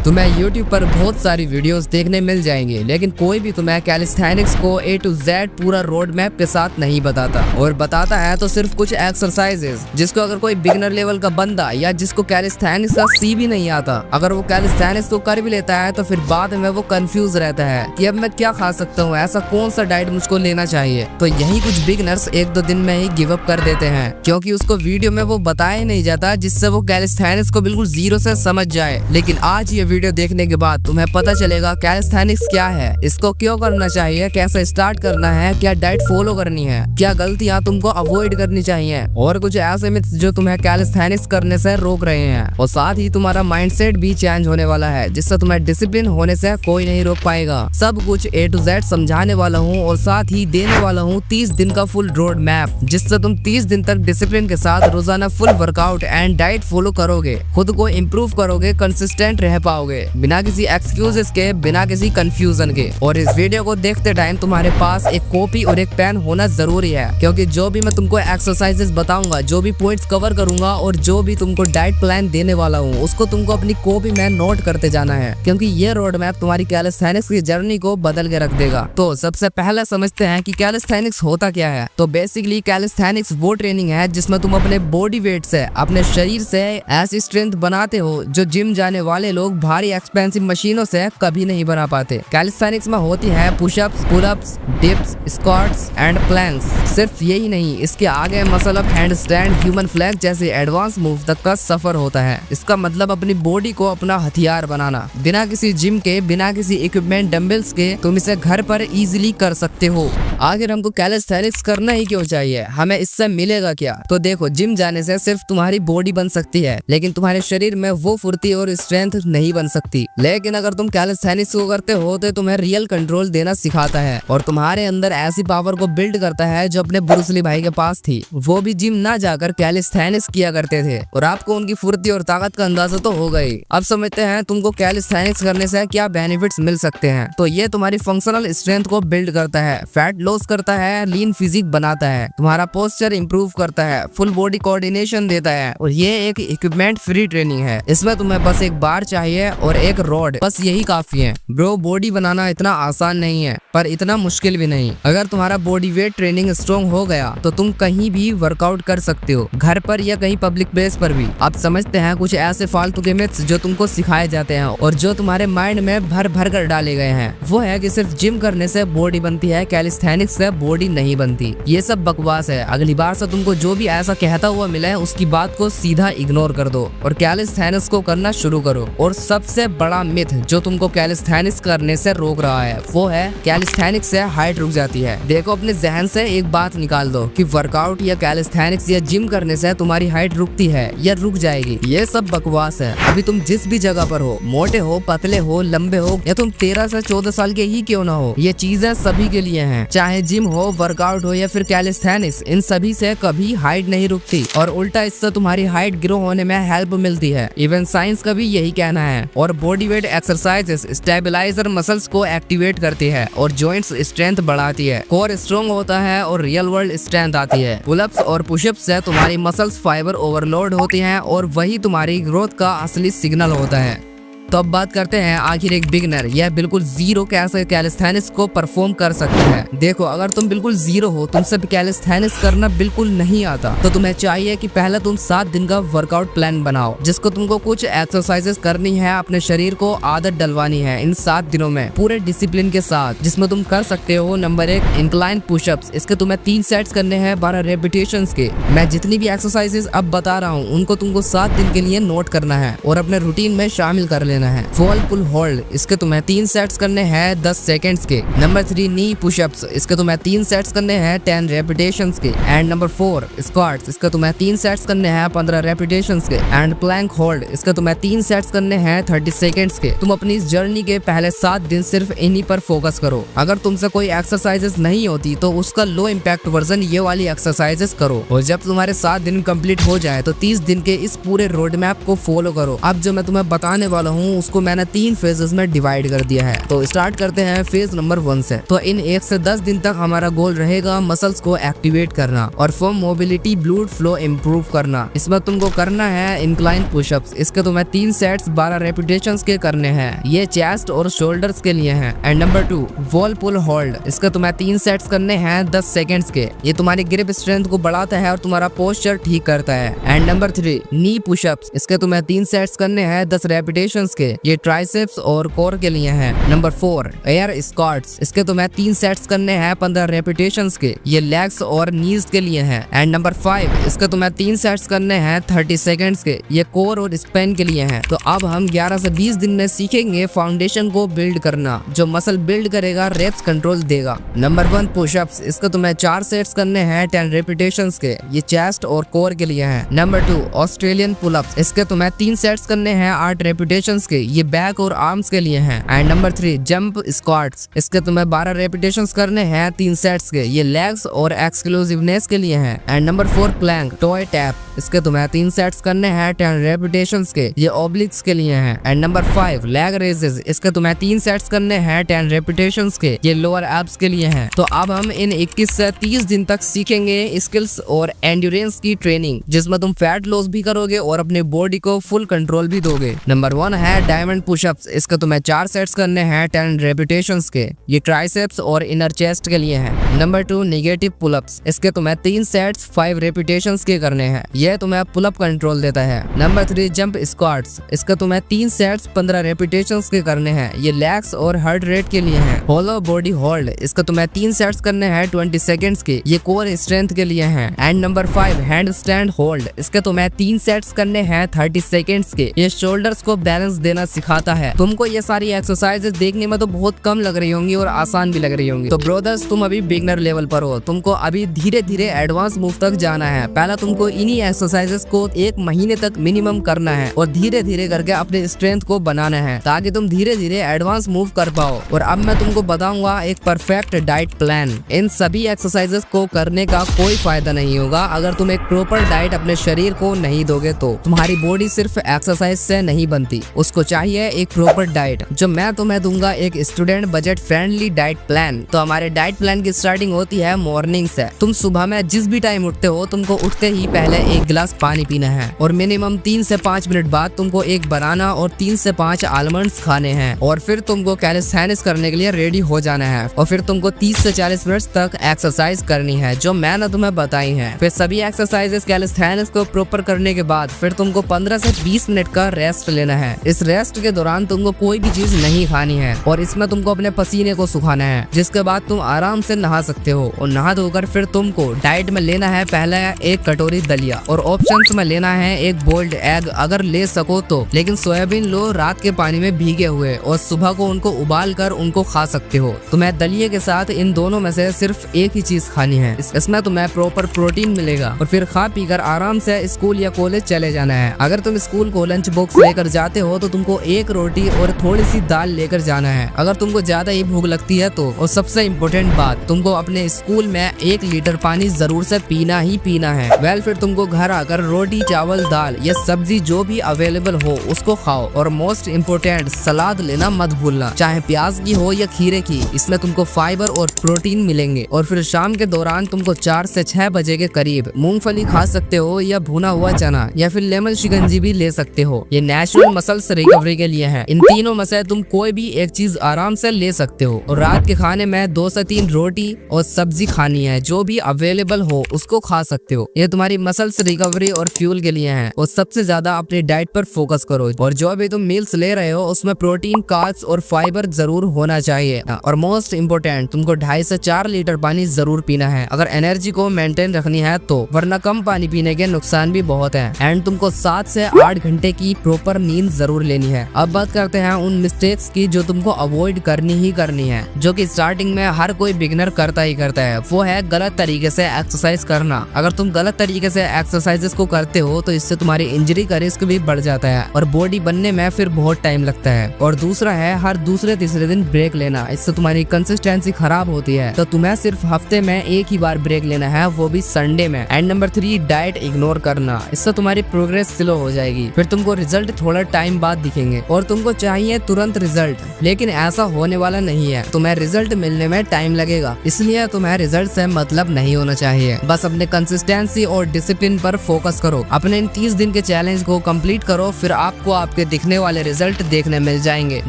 तुम्हें YouTube पर बहुत सारी वीडियोस देखने मिल जाएंगे, लेकिन कोई भी तुम्हें कैलिस्थेनिक्स को A to Z पूरा रोड मैप के साथ नहीं बताता, और बताता है तो सिर्फ कुछ एक्सरसाइजेस जिसको अगर कोई बिगिनर लेवल का बंदा या जिसको कैलिस्थेनिक्स का C भी नहीं आता, अगर वो कैलिस्थेनिक्स तो कर भी लेता है तो फिर बाद में वो कंफ्यूज रहता है कि अब मैं क्या खा सकता हूँ, ऐसा कौन सा डाइट मुझको लेना चाहिए। तो यही कुछ बिगिनर्स 1-2 दिन में ही गिव अप कर देते हैं, क्योंकि उसको वीडियो में वो बताया नहीं जाता जिससे वो कैलिस्थेनिक्स को बिल्कुल जीरो से समझ जाए। लेकिन आज ये वीडियो देखने के बाद तुम्हें पता चलेगा कैलिस्थेनिक्स क्या है, इसको क्यों करना चाहिए, कैसे स्टार्ट करना है, क्या डाइट फॉलो करनी है, क्या गलतियां तुमको अवॉइड करनी चाहिए, और कुछ ऐसे मिथ्स जो तुम्हें कैलिस्थेनिक्स करने से रोक रहे हैं। और साथ ही तुम्हारा माइंडसेट भी चेंज होने वाला है, जिससे तुम्हें डिसिप्लिन होने से कोई नहीं रोक पाएगा। सब कुछ A to Z समझाने वाला हूँ, और साथ ही देने वाला हूँ 30 दिन का फुल रोड मैप, जिससे तुम 30 दिन तक डिसिप्लिन के साथ रोजाना full workout and diet follow करोगे, खुद को इम्प्रूव करोगे, कंसिस्टेंट रह पाओगे बिना किसी एक्सक्यूजेस के, बिना किसी कंफ्यूजन के। और इस वीडियो को देखते टाइम तुम्हारे पास एक कॉपी और एक पेन होना जरूरी है, क्योंकि जो भी मैं तुमको एक्सरसाइजेस बताऊंगा, जो भी पॉइंट्स कवर करूंगा और जो भी तुमको डाइट प्लान देने वाला हूँ, उसको तुमको अपनी कॉपी में नोट करते जाना है, क्योंकि ये रोड मैप तुम्हारी कैलिस्थेनिक्स की जर्नी को बदल के रख देगा। तो सबसे पहले समझते हैं कि कैलिस्थेनिक्स होता क्या है। तो बेसिकली कैलिस्थेनिक्स वो ट्रेनिंग है जिसमें तुम अपने बॉडी वेट से, अपने शरीर से ऐसी स्ट्रेंथ बनाते हो जो जिम जाने वाले लोग भारी एक्सपेंसिव मशीनों से कभी नहीं बना पाते। कैलिस्थेनिक्स में होती है pushups, pullups, dips, squats and planks. सिर्फ यही नहीं, इसके आगे muscle up, handstand, human flag जैसे एडवांस मूव तक का सफर होता है। इसका मतलब अपनी बॉडी को अपना हथियार बनाना, बिना किसी जिम के, बिना किसी इक्विपमेंट, डंबल्स के तुम इसे घर पर इजीली कर सकते हो। आखिर हमको कैलिस्थेनिक्स करना ही क्यों चाहिए, हमें इससे मिलेगा क्या? तो देखो, जिम जाने से सिर्फ तुम्हारी बॉडी बन सकती है, लेकिन तुम्हारे शरीर में वो फुर्ती और स्ट्रेंथ नहीं बन सकती। लेकिन अगर तुम कैलिस्थेनिक्स को करते हो तो तुम्हें रियल कंट्रोल देना सिखाता है, और तुम्हारे अंदर ऐसी पावर को बिल्ड करता है जो अपने ब्रूस ली भाई के पास थी। वो भी जिम ना जाकर कैलिस्थेनिक्स किया करते थे, और आपको उनकी फुर्ती और ताकत का अंदाजा तो हो गई। अब समझते हैं तुमको कैलिस्थेनिक्स करने से क्या बेनिफिट्स मिल सकते हैं। तो ये तुम्हारी फंक्शनल स्ट्रेंथ को बिल्ड करता है, फैट लॉस करता है, लीन फिजिक बनाता है, तुम्हारा पोस्चर इंप्रूव करता है, फुल बॉडी कोऑर्डिनेशन देता है, और ये एक इक्विपमेंट फ्री ट्रेनिंग है। इसमें तुम्हें बस एक बार चाहिए और एक रॉड, बस यही काफी है। ब्रो, बॉडी बनाना इतना आसान नहीं है, पर इतना मुश्किल भी नहीं। अगर तुम्हारा बॉडी वेट ट्रेनिंग स्ट्रॉन्ग हो गया तो तुम कहीं भी वर्कआउट कर सकते हो, घर पर या कहीं पब्लिक प्लेस पर भी। अब समझते हैं कुछ ऐसे फालतू के मिथ्स जो तुमको सिखाए जाते हैं और जो तुम्हारे माइंड में भर भर कर डाले गए हैं। वो है कि सिर्फ जिम करने से बॉडी बनती है, कैलिस्थेनिक्स से बॉडी नहीं बनती। ये सब बकवास है। अगली बार से तुमको जो भी ऐसा कहता हुआ मिले उसकी बात को सीधा इग्नोर कर दो और कैलिस्थेनिक्स को करना शुरू करो। और सबसे बड़ा मिथ जो तुमको कैलिस्थेनिक्स करने से रोक रहा है वो है कैलिस्थेनिक्स से हाइट रुक जाती है। देखो, अपने जहन से एक बात निकाल दो कि वर्कआउट या कैलिस्थेनिक्स या जिम करने से तुम्हारी हाइट रुकती है या रुक जाएगी। ये सब बकवास है। अभी तुम जिस भी जगह पर हो, मोटे हो, पतले हो, लंबे हो, या तुम 13 से 14 साल के ही क्यों ना हो, ये चीजें सभी के लिए हैं। चाहे जिम हो, वर्कआउट हो या फिर कैलिस्थेनिक्स, इन सभी से कभी हाइट नहीं रुकती, और उल्टा इससे तुम्हारी हाइट ग्रो होने में हेल्प मिलती है। इवन साइंस का भी यही कहना है। और body weight exercises stabiliser muscles को एक्टिवेट करती है और जॉइंट्स स्ट्रेंथ बढ़ाती है, कोर स्ट्रॉन्ग होता है और रियल वर्ल्ड स्ट्रेंथ आती है। पुलअप्स और पुशअप्स से तुम्हारी मसल्स फाइबर ओवरलोड होती हैं, और वही तुम्हारी ग्रोथ का असली सिग्नल होता है। तो अब बात करते हैं आखिर एक बिगिनर या बिल्कुल जीरो कैसे कैलिस्थेनिक्स को परफॉर्म कर सकते हैं। देखो, अगर तुम बिल्कुल जीरो हो, तुमसे कैलिस्थेनिक्स करना बिल्कुल नहीं आता, तो तुम्हें चाहिए कि पहले तुम 7 दिन का वर्कआउट प्लान बनाओ, जिसको तुमको कुछ एक्सरसाइजेस करनी है, अपने शरीर को आदत डलवानी है इन 7 दिनों में पूरे डिसिप्लिन के साथ, जिसमें तुम कर सकते हो। Number 1, incline pushups. इसके तुम्हें 3 सेट्स करने हैं 12 रेपिटेशंस के। मैं जितनी भी एक्सरसाइजेस अब बता रहा हूँ उनको तुमको 7 दिन के लिए नोट करना है और अपने रूटीन में शामिल कर लेना है। वॉल पुल होल्ड, इसके तुम्हें 3 सेट्स करने हैं 10 सेकंड्स के। नंबर 3, नी पुशअप्स। इसके तुम्हें 3 सेट्स करने हैं 10 रेपिटेशंस के। And number 4, squats. इसके तुम्हें 3 सेट्स करने हैं 15 रेपिटेशंस के। And plank hold. इसके तुम्हें 3 सेट्स करने हैं 30 सेकंड्स के। तुम अपनी इस जर्नी के पहले 7 दिन सिर्फ इन्हीं पर फोकस करो। अगर तुमसे कोई एक्सरसाइजेस नहीं होती तो उसका लो इम्पैक्ट वर्जन ये वाली एक्सरसाइजेस करो, और जब तुम्हारे 7 दिन कंप्लीट हो जाए तो 30 दिन के इस पूरे रोड मैप को फॉलो करो। अब जो मैं तुम्हें बताने वाला हूँ हूँ उसको मैंने 3 फेजेस में डिवाइड कर दिया है। तो स्टार्ट करते हैं फेज नंबर 1 से। तो इन 1 से 10 दिन तक हमारा गोल रहेगा मसल्स को एक्टिवेट करना और form mobility blood flow improve करना। इसमें तुमको करना है इंक्लाइन पुशअप्स। इसके तुम्हें 3 सेट्स 12 रेपिटेशंस के करने हैं। ये चेस्ट और शोल्डर्स के लिए हैं। And number 2 wall pull hold. इसके तुम्हें 3 सेट्स करने हैं 10 सेकंड्स के। ये तुम्हारी ग्रिप स्ट्रेंथ को बढ़ाता है और तुम्हारा पोस्चर ठीक करता है। And number 3 knee pushups. इसके तुम्हें 3 सेट्स करने हैं 10 रेपिटेशंस के। ये ट्राइसेप्स और कोर के लिए हैं। Number 4 air squats. इसके तुम्हें 3 सेट्स करने हैं 15 रेपिटेशंस के। ये लेग्स और नीज के लिए हैं। एंड नंबर 5 इसके तुम्हें 3 सेट्स करने हैं 30 सेकंड्स के। ये कोर और स्पाइन के लिए हैं। तो अब हम 11 से 20 दिन में सीखेंगे फाउंडेशन को बिल्ड करना, जो मसल बिल्ड करेगा, रेप्स कंट्रोल देगा। Number 1 pushups. इसके तुम्हें 4 सेट्स करने हैं 10 रेपिटेशंस के। ये चेस्ट और कोर के लिए हैं। Number 2 Australian pullups. इसके तुम्हें 3 सेट्स करने हैं 8 रेपिटेशंस के। ये बैक और आर्म्स के लिए हैं। And number 3 jump squats. इसके तुम्हें 12 रेपिटेशंस करने हैं 3 सेट्स के। ये लेग्स और एक्सक्लूसिवनेस के लिए हैं। And number 4 plank toy tap. इसके तुम्हें 3 सेट्स करने हैं 10 रेपिटेशंस के। ये ओब्लिक्स के लिए हैं। And number 5 leg raises. इसके तुम्हें 3 सेट्स करने हैं 10 रेपिटेशंस के। ये लोअर एब्स के लिए हैं। तो अब हम इन 21 से 30 दिन तक सीखेंगे स्किल्स और एंड्योरेंस की ट्रेनिंग, जिसमें तुम फैट लॉस भी करोगे और अपने बॉडी को फुल कंट्रोल भी दोगे। नंबर 1 है डायमंड पुशअप्स। इसके तुम्हें 4 सेट्स करने हैं 10 रेपिटेशंस के। ये ट्राइसेप्स और इनर चेस्ट के लिए हैं। Number 2 negative pullups. इसके तुम्हें 3 सेट्स 5 रेपिटेशंस के करने हैं। ये तुम्हें पुलअप कंट्रोल देता है। Number 3 jump squats. इसका तुम्हें 3 सेट्स 15 रेपिटेशंस के करने हैं। ये लेग्स और हार्ट रेट के लिए हैं। होलो बॉडी होल्ड। इसका तुम्हें 3 सेट्स करने हैं 20 सेकंड्स के। ये कोर स्ट्रेंथ के लिए हैं। And number 5 hand stand hold. इसके तुम्हें 3 सेट्स करने हैं 30 सेकंड्स के। ये शोल्डर्स को बैलेंस देना सिखाता है। तुमको ये सारी एक्सरसाइजेस देखने में तो बहुत कम लग रही होंगी और आसान भी लग रही होंगी। तो ब्रदर्स तुम अभी बिगनर लेवल पर हो, तुमको अभी धीरे धीरे एडवांस मूव तक जाना है। पहला तुमको इन्हीं एक्सरसाइजेस को 1 महीने तक मिनिमम करना है और धीरे धीरे करके अपने स्ट्रेंथ को बनाना है, ताकि तुम धीरे धीरे एडवांस मूव कर पाओ। और अब मैं तुमको बताऊंगा एक परफेक्ट डाइट प्लान। इन सभी एक्सरसाइजेस को करने का कोई फायदा नहीं होगा अगर तुम एक प्रॉपर डाइट अपने शरीर को नहीं दोगे। तो तुम्हारी बॉडी सिर्फ एक्सरसाइज से नहीं बनती, उसको चाहिए एक प्रॉपर डाइट, जो मैं तुम्हें दूंगा एक student budget friendly diet plan. तो हमारे डाइट प्लान की स्टार्टिंग होती है मॉर्निंग से। तुम सुबह में जिस भी टाइम उठते हो, तुमको उठते ही पहले 1 गिलास पानी पीना है और मिनिमम 3 से 5 मिनट बाद तुमको 1 बनाना और 3 से 5 आलमंड्स खाने हैं। और फिर तुमको कैलिस्थेनिक्स करने के लिए रेडी हो जाना है और फिर तुमको 30 से 40 मिनट तक एक्सरसाइज करनी है, जो मैंने तुम्हें बताई है। फिर सभी एक्सरसाइजेस कैलिस्थेनिक्स को प्रॉपर करने के बाद फिर तुमको 15 से 20 मिनट का रेस्ट लेना है। इस रेस्ट के दौरान तुमको कोई भी चीज नहीं खानी है और इसमें तुमको अपने पसीने को सुखाना है, जिसके बाद तुम आराम से नहा सकते हो। और नहा धोकर फिर तुमको डाइट में लेना है पहले 1 कटोरी दलिया और ऑप्शंस में लेना है 1 बॉइल्ड एग अगर ले सको तो, लेकिन सोयाबीन लो रात के पानी में भीगे हुए और सुबह को उनको उबाल कर उनको खा सकते हो। तुम्हें दलिये के साथ इन दोनों में से सिर्फ एक ही चीज खानी है। इसमें तुम्हें प्रॉपर प्रोटीन मिलेगा और फिर खा पी कर आराम से स्कूल या कॉलेज चले जाना है। अगर तुम स्कूल को लंच बॉक्स लेकर जाते हो तो तुमको 1 रोटी और थोड़ी सी दाल लेकर जाना है, अगर तुमको ज्यादा ही भूख लगती है तो। और सबसे इम्पोर्टेंट बात, तुमको अपने स्कूल में 1 लीटर पानी जरूर से पीना ही पीना है। फिर तुमको घर आकर रोटी चावल दाल या सब्जी जो भी अवेलेबल हो उसको खाओ। और मोस्ट इम्पोर्टेंट, सलाद लेना मत भूलना, चाहे प्याज की हो या खीरे की। इसमें तुमको फाइबर और प्रोटीन मिलेंगे। और फिर शाम के दौरान तुमको 4 से 6 बजे के करीब मूंगफली खा सकते हो या भुना हुआ चना या फिर लेमन शिकंजी भी ले सकते हो। ये नेचुरल मसल्स रिकवरी के लिए है। इन तीनों में से तुम कोई भी एक चीज आराम से ले सकते हो। और रात के खाने में 2 से 3 रोटी और सब्जी खानी है, जो भी अवेलेबल हो उसको खा सकते हो। ये तुम्हारी मसल्स रिकवरी और फ्यूल के लिए है। और सबसे ज्यादा अपनी डाइट पर फोकस करो और जो भी तुम मील्स ले रहे हो उसमें प्रोटीन, कार्ब्स और फाइबर जरूर होना चाहिए। और मोस्ट इम्पोर्टेंट, तुमको 2.5 से 4 लीटर पानी जरूर पीना है अगर एनर्जी को मेंटेन रखनी है तो, वरना कम पानी पीने के नुकसान भी बहुत है। एंड तुमको 7 से 8 घंटे की प्रॉपर नींद जरूर लेनी है। अब बात करते हैं उन मिस्टेक्स की जो तुमको अवॉइड करनी ही करनी है, जो कि स्टार्टिंग में हर कोई बिगिनर करता ही करता है। वो है गलत तरीके से एक्सरसाइज करना। अगर तुम गलत तरीके से एक्सरसाइजेस को करते हो तो इससे तुम्हारी इंजरी का रिस्क भी बढ़ जाता है और बॉडी बनने में फिर बहुत टाइम लगता है। और दूसरा है हर दूसरे तीसरे दिन ब्रेक लेना, इससे तुम्हारी कंसिस्टेंसी खराब होती है। तो तुम्हें सिर्फ हफ्ते में 1 ही बार ब्रेक लेना है, वो भी संडे में। एंड नंबर 3, डाइट इग्नोर करना, इससे तुम्हारी प्रोग्रेस स्लो हो जाएगी। फिर तुमको रिजल्ट थोड़ा टाइम बाद बाद दिखेंगे और तुमको चाहिए तुरंत रिजल्ट, लेकिन ऐसा होने वाला नहीं है। तुम्हें रिजल्ट मिलने में टाइम लगेगा, इसलिए तुम्हें रिजल्ट से मतलब नहीं होना चाहिए। बस अपने कंसिस्टेंसी और डिसिप्लिन पर फोकस करो। अपने इन 30 दिन के चैलेंज को कंप्लीट करो, फिर आपको आपके दिखने वाले रिजल्ट देखने मिल जाएंगे।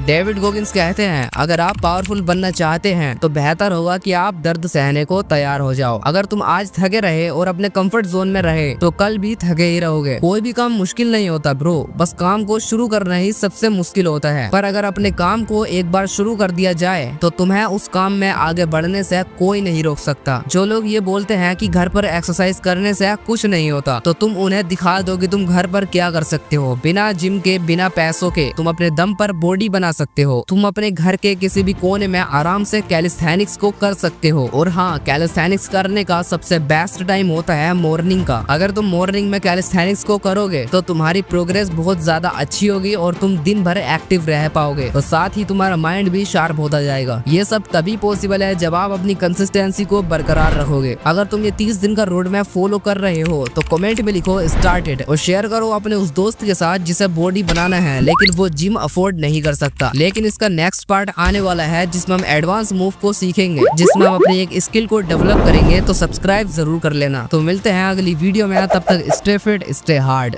डेविड गोगिंस कहते हैं, अगर आप पावरफुल बनना चाहते हैं तो बेहतर होगा कि आप दर्द सहने को तैयार हो जाओ। अगर तुम आज थके रहे और अपने कंफर्ट जोन में रहे तो कल भी थके ही रहोगे। कोई भी काम मुश्किल नहीं होता ब्रो, बस काम को शुरू करना ही सबसे मुश्किल होता है। पर अगर अपने काम को एक बार शुरू कर दिया जाए तो तुम्हें उस काम में आगे बढ़ने से कोई नहीं रोक सकता। जो लोग ये बोलते हैं कि घर पर एक्सरसाइज करने से कुछ नहीं होता, तो तुम उन्हें दिखा दो कि तुम घर पर क्या कर सकते हो। बिना जिम के, बिना पैसों के तुम अपने दम पर बॉडी बना सकते हो। तुम अपने घर के किसी भी कोने में आराम से कैलिस्थेनिक्स को कर सकते हो। और हाँ, कैलिस्थेनिक्स करने का सबसे बेस्ट टाइम होता है मॉर्निंग का। अगर तुम मॉर्निंग में कैलिस्थेनिक्स को करोगे तो तुम्हारी प्रोग्रेस बहुत ज्यादा अच्छी होगी और तुम दिन भर एक्टिव रह पाओगे और साथ ही तुम्हारा माइंड भी शार्प होता जाएगा। ये सब तभी पॉसिबल है जब आप अपनी कंसिस्टेंसी को बरकरार रखोगे। अगर तुम ये 30 दिन का रोड मैप फॉलो कर रहे हो तो कमेंट में लिखो स्टार्टेड और शेयर करो अपने उस दोस्त के साथ जिसे बॉडी बनाना है लेकिन वो जिम अफोर्ड नहीं कर सकता। लेकिन इसका नेक्स्ट पार्ट आने वाला है जिसमें हम एडवांस मूव को सीखेंगे, जिसमें हम अपनी एक स्किल को डेवलप करेंगे। तो सब्सक्राइब जरूर कर लेना। तो मिलते हैं अगली वीडियो में, तब तक स्टे फिट, स्टे हार्ड।